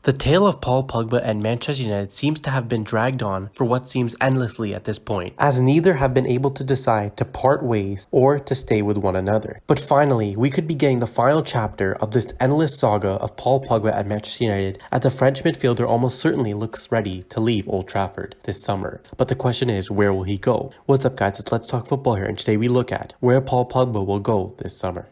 The tale of Paul Pogba and Manchester United seems to have been dragged on for what seems endlessly at this point, as neither have been able to decide to part ways or to stay with one another. But finally, we could be getting the final chapter of this endless saga of Paul Pogba at Manchester United, as the French midfielder almost certainly looks ready to leave Old Trafford this summer. But the question is, where will he go? What's up guys, it's Let's Talk Football here, and today we look at where Paul Pogba will go this summer.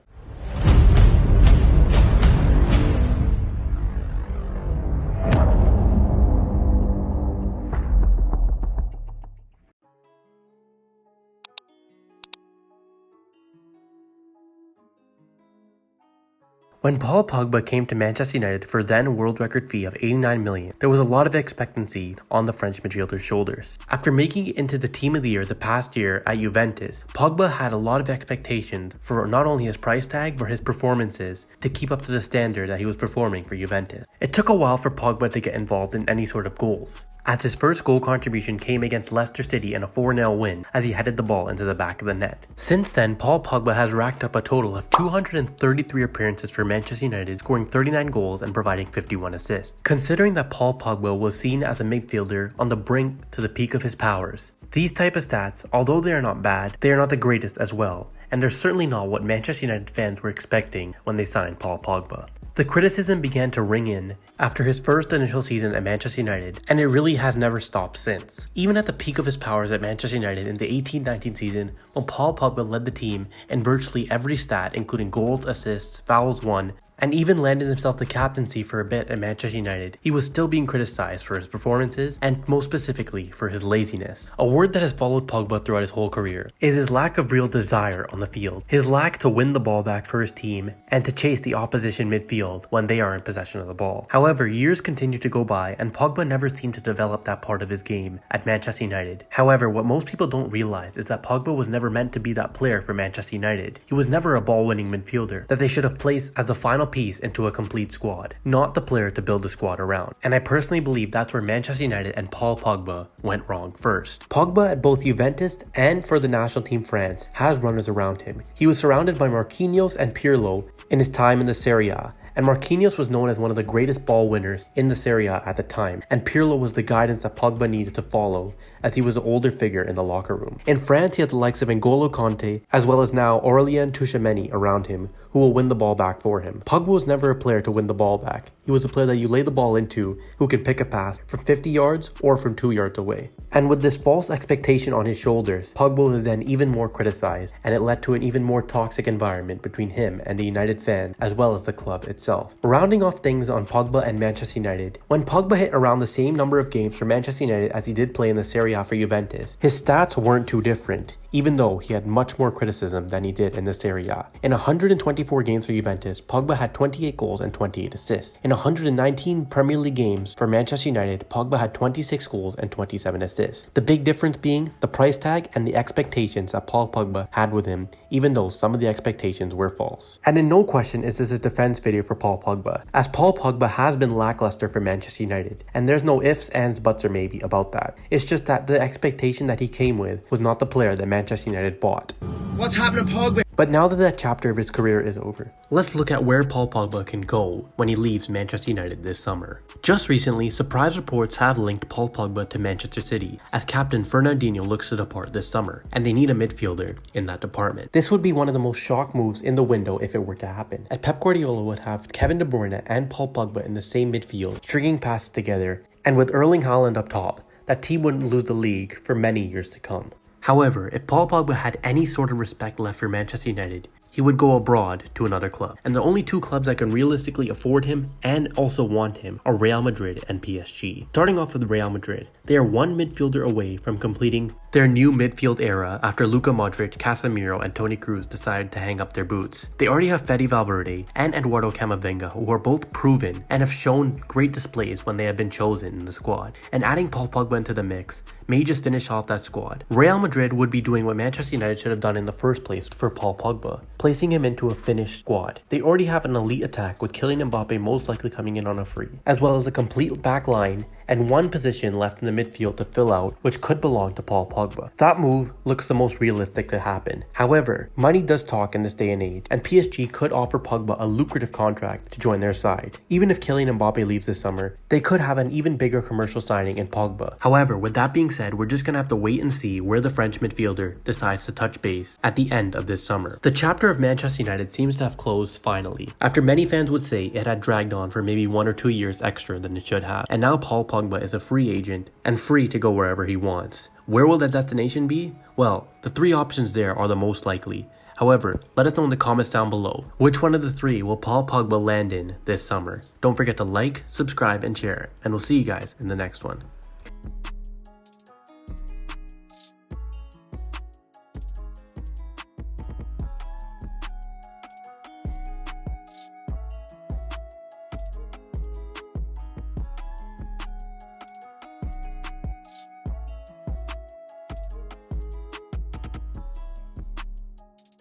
When Paul Pogba came to Manchester United for then world record fee of 89 million, there was a lot of expectancy on the French midfielder's shoulders. After making it into the team of the year the past year at Juventus, Pogba had a lot of expectations for not only his price tag but his performances to keep up to the standard that he was performing for Juventus. It took a while for Pogba to get involved in any sort of goals, as his first goal contribution came against Leicester City in a 4-0 win as he headed the ball into the back of the net. Since then, Paul Pogba has racked up a total of 233 appearances for Manchester United, scoring 39 goals and providing 51 assists. Considering that Paul Pogba was seen as a midfielder on the brink to the peak of his powers, these type of stats, although they are not bad, they are not the greatest as well, and they're certainly not what Manchester United fans were expecting when they signed Paul Pogba. The criticism began to ring in after his first initial season at Manchester United, and it really has never stopped since. Even at the peak of his powers at Manchester United in the 18-19 season, when Paul Pogba led the team in virtually every stat, including goals, assists, fouls won, and even landed himself the captaincy for a bit at Manchester United, he was still being criticized for his performances, and most specifically for his laziness. A word that has followed Pogba throughout his whole career is his lack of real desire on the field, his lack to win the ball back for his team, and to chase the opposition midfield when they are in possession of the ball. However, years continued to go by, and Pogba never seemed to develop that part of his game at Manchester United. However, what most people don't realize is that Pogba was never meant to be that player for Manchester United. He was never a ball-winning midfielder that they should have placed as the final piece into a complete squad, not the player to build a squad around. And I personally believe that's where Manchester United and Paul Pogba went wrong first. Pogba at both Juventus and for the national team France has runners around him. He was surrounded by Marquinhos and Pirlo in his time in the Serie A, and Marquinhos was known as one of the greatest ball winners in the Serie A at the time, and Pirlo was the guidance that Pogba needed to follow, as he was an older figure in the locker room. In France, he had the likes of N'Golo Kanté, as well as now Aurélien Tchouameni around him, who will win the ball back for him. Pogba was never a player to win the ball back. He was a player that you lay the ball into, who can pick a pass from 50 yards or from 2 yards away. And with this false expectation on his shoulders, Pogba was then even more criticized, and it led to an even more toxic environment between him and the United fans, as well as the club itself. Rounding off things on Pogba and Manchester United, when Pogba hit around the same number of games for Manchester United as he did play in the Serie A for Juventus, his stats weren't too different, even though he had much more criticism than he did in the Serie A. In 124 games for Juventus, Pogba had 28 goals and 28 assists. In 119 Premier League games for Manchester United, Pogba had 26 goals and 27 assists. The big difference being the price tag and the expectations that Paul Pogba had with him, even though some of the expectations were false. And in no question is this a defense video for Paul Pogba, as Paul Pogba has been lackluster for Manchester United, and there's no ifs, ands, buts, or maybe about that. It's just that the expectation that he came with was not the player that Manchester United bought. What's happening to Pogba? But now that that chapter of his career is over, let's look at where Paul Pogba can go when he leaves Manchester United this summer. Just recently, surprise reports have linked Paul Pogba to Manchester City, as captain Fernandinho looks to depart this summer, and they need a midfielder in that department. This would be one of the most shock moves in the window if it were to happen, as Pep Guardiola would have Kevin De Bruyne and Paul Pogba in the same midfield, stringing passes together, and with Erling Haaland up top, that team wouldn't lose the league for many years to come. However, if Paul Pogba had any sort of respect left for Manchester United, he would go abroad to another club. And the only two clubs that can realistically afford him and also want him are Real Madrid and PSG. Starting off with Real Madrid, they are one midfielder away from completing their new midfield era after Luka Modric, Casemiro, and Toni Kroos decided to hang up their boots. They already have Fede Valverde and Eduardo Camavinga, who are both proven and have shown great displays when they have been chosen in the squad. And adding Paul Pogba into the mix may just finish off that squad. Real Madrid would be doing what Manchester United should have done in the first place for Paul Pogba, placing him into a finished squad. They already have an elite attack with Kylian Mbappe most likely coming in on a free, as well as a complete back line and one position left in the midfield to fill out, which could belong to Paul Pogba. That move looks the most realistic to happen. However, money does talk in this day and age, and PSG could offer Pogba a lucrative contract to join their side. Even if Kylian Mbappe leaves this summer, they could have an even bigger commercial signing in Pogba. However, with that being said, we're just gonna have to wait and see where the French midfielder decides to touch base at the end of this summer. The chapter of Manchester United seems to have closed finally, after many fans would say it had dragged on for maybe 1 or 2 years extra than it should have, and now Paul Pogba is a free agent and free to go wherever he wants. Where will that destination be? Well, the 3 options there are the most likely. However, let us know in the comments down below, which one of the 3 will Paul Pogba land in this summer? Don't forget to like, subscribe, and share, and we'll see you guys in the next one.